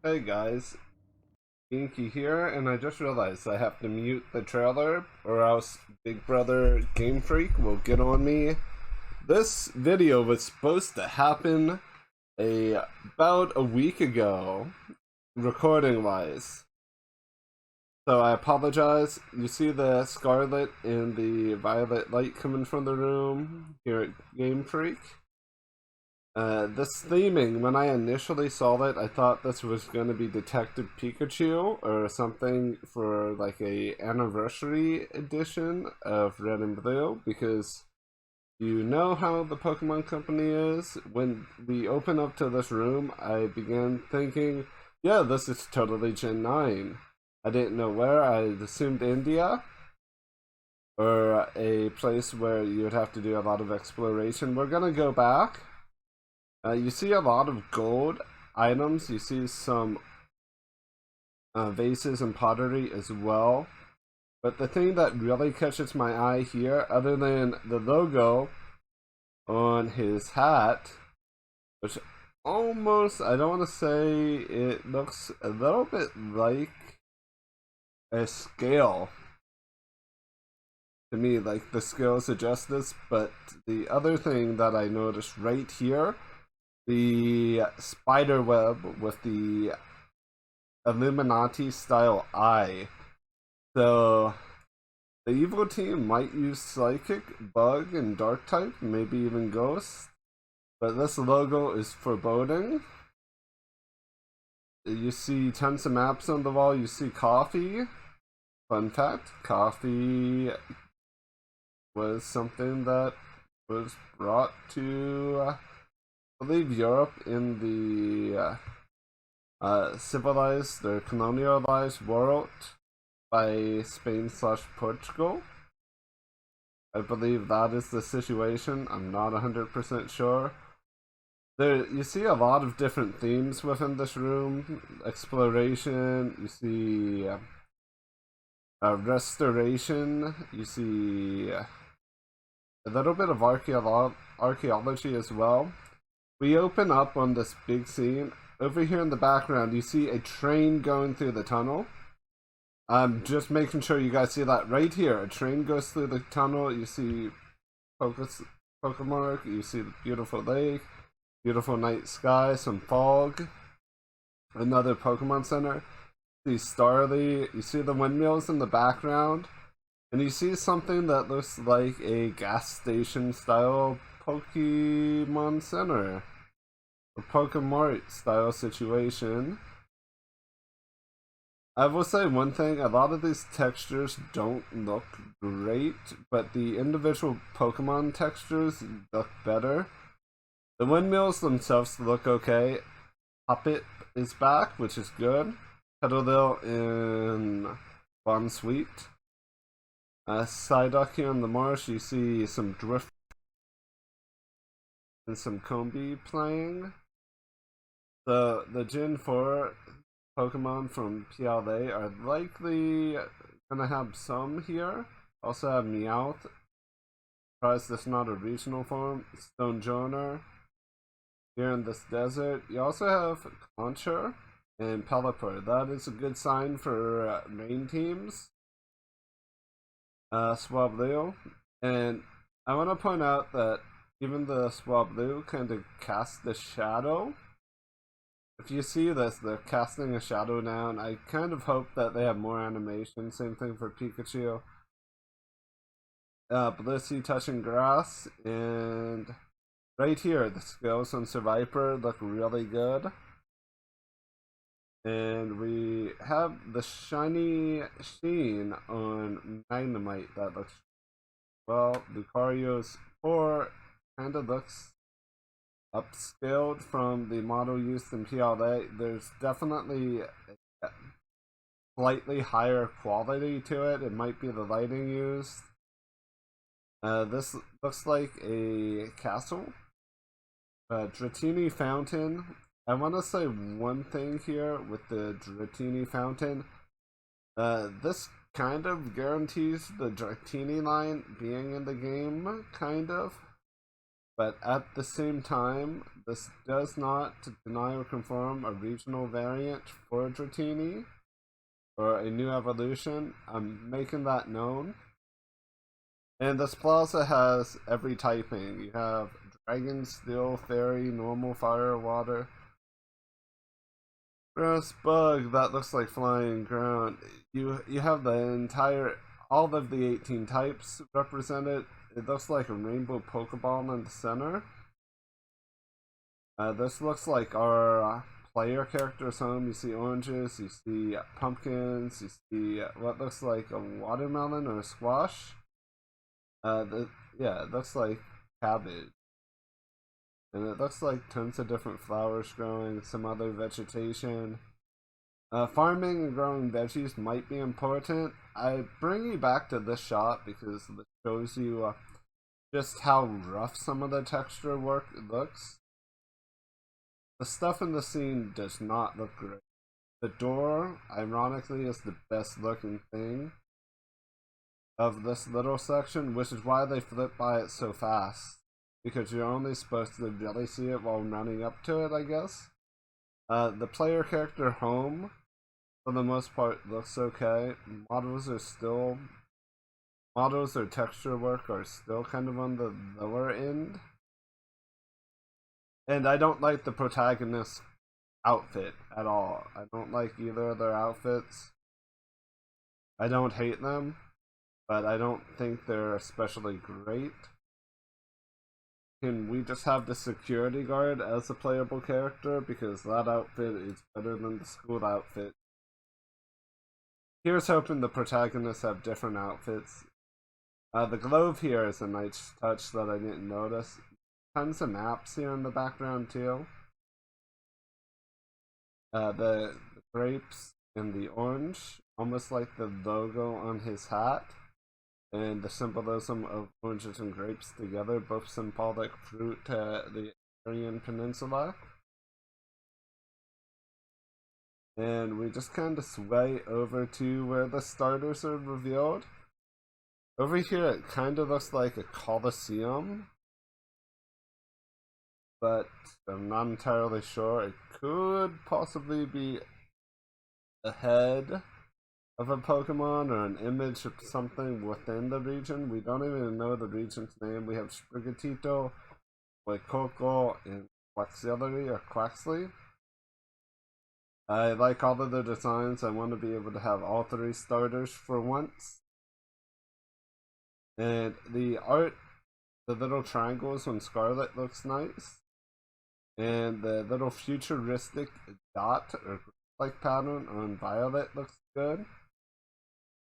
Hey guys, Genki here, and I just realized I have to mute the trailer or else Big Brother Game Freak will get on me. This video was supposed to happen about a week ago, recording wise. So I apologize. You see the scarlet and the violet light coming from the room here at Game Freak. This theming, when I initially saw it, I thought this was going to be Detective Pikachu or something for like a anniversary edition of Red and Blue, because you know how the Pokemon Company is. When we open up to this room, I began thinking, yeah, this is totally Gen 9. I didn't know where. I assumed India, or a place where you would have to do a lot of exploration. We're gonna go back. You see a lot of gold items. You see some vases and pottery as well. But the thing that really catches my eye here, other than the logo on his hat, which almost, I don't want to say it looks a little bit like a scale to me, like the scale suggests this, but the other thing that I noticed right here, the spider web with the Illuminati style eye. So the evil team might use psychic, bug, and dark type, maybe even ghost, but this logo is foreboding. You see tons of maps on the wall. You see coffee. Fun fact, coffee was something that was brought to I believe Europe in the civilized or colonialized world by Spain/Portugal. I believe that is the situation. I'm not 100% sure. There, you see a lot of different themes within this room. Exploration, you see restoration, you see a little bit of archaeology as well. We open up on this big scene. Over here in the background, you see a train going through the tunnel. I'm just making sure you guys see that right here. A train goes through the tunnel. You see Pokemon. You see the beautiful lake, beautiful night sky, some fog. Another Pokemon Center. You see Starly. You see the windmills in the background. And you see something that looks like a gas station style Pokemon Center. A Pokemart style situation. I will say one thing, a lot of these textures don't look great, but the individual Pokemon textures look better. The windmills themselves look okay. Puppet is back, which is good. Petalil in Bon Sweet. Psyduck here in the marsh, you see some drift and some Combi playing. The Gen 4 Pokemon from PLA are likely gonna have some here. Also have Meowth. Surprised that's not a regional form. Stonejourner here in this desert. You also have Concher and Pelipper. That is a good sign for main teams. Swablu. And I want to point out that even the Swablu kind of casts the shadow. If you see this, they're casting a shadow down. I kind of hope that they have more animation. Same thing for Pikachu. Blissey touching grass. And right here, the scales on Survivor look really good. And we have the shiny sheen on Magnemite that looks well. Lucario's 4 kind of looks upscaled from the model used in PLA. There's definitely a slightly higher quality to it. It might be the lighting used. This looks like a castle. Dratini Fountain. I want to say one thing here with the Dratini Fountain. This kind of guarantees the Dratini line being in the game, kind of. But at the same time, this does not deny or confirm a regional variant for Dratini, or a new evolution. I'm making that known. And this plaza has every typing. You have Dragon, Steel, Fairy, Normal, Fire, Water, Grass, Bug, that looks like Flying, Ground. You have the entire, all of the 18 types represented. It looks like a rainbow Pokeball in the center. This looks like our player character's home. You see oranges, you see pumpkins, you see what looks like a watermelon or a squash. Yeah, it looks like cabbage. And it looks like tons of different flowers growing, some other vegetation. Farming and growing veggies might be important. I bring you back to this shot because it shows you just how rough some of the texture work looks. The stuff in the scene does not look great. The door, ironically, is the best looking thing of this little section, which is why they flip by it so fast. Because you're only supposed to really see it while running up to it, I guess. The player character home, for the most part, looks okay. Models or texture work are still kind of on the lower end. And I don't like the protagonist's outfit at all. I don't like either of their outfits. I don't hate them, but I don't think they're especially great. Can we just have the security guard as a playable character? Because that outfit is better than the school outfit. Here's hoping the protagonists have different outfits. The glove here is a nice touch that I didn't notice. Tons of maps here in the background too. The grapes and the orange, almost like the logo on his hat. And the symbolism of oranges and grapes together, both symbolic fruit to the Aryan Peninsula. And we just kind of sway over to where the starters are revealed. Over here it kind of looks like a coliseum, but I'm not entirely sure. It could possibly be a head of a Pokemon or an image of something within the region. We don't even know the region's name. We have Sprigatito, Fuecoco, and Quaxley. I like all of the designs. I want to be able to have all three starters for once. And the art, the little triangles on Scarlet looks nice. And the little futuristic dot or like pattern on Violet looks good.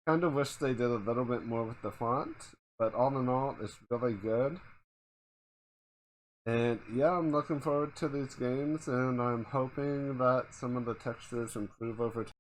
Kind of wish they did a little bit more with the font, but all in all, it's really good. And yeah, I'm looking forward to these games, and I'm hoping that some of the textures improve over time.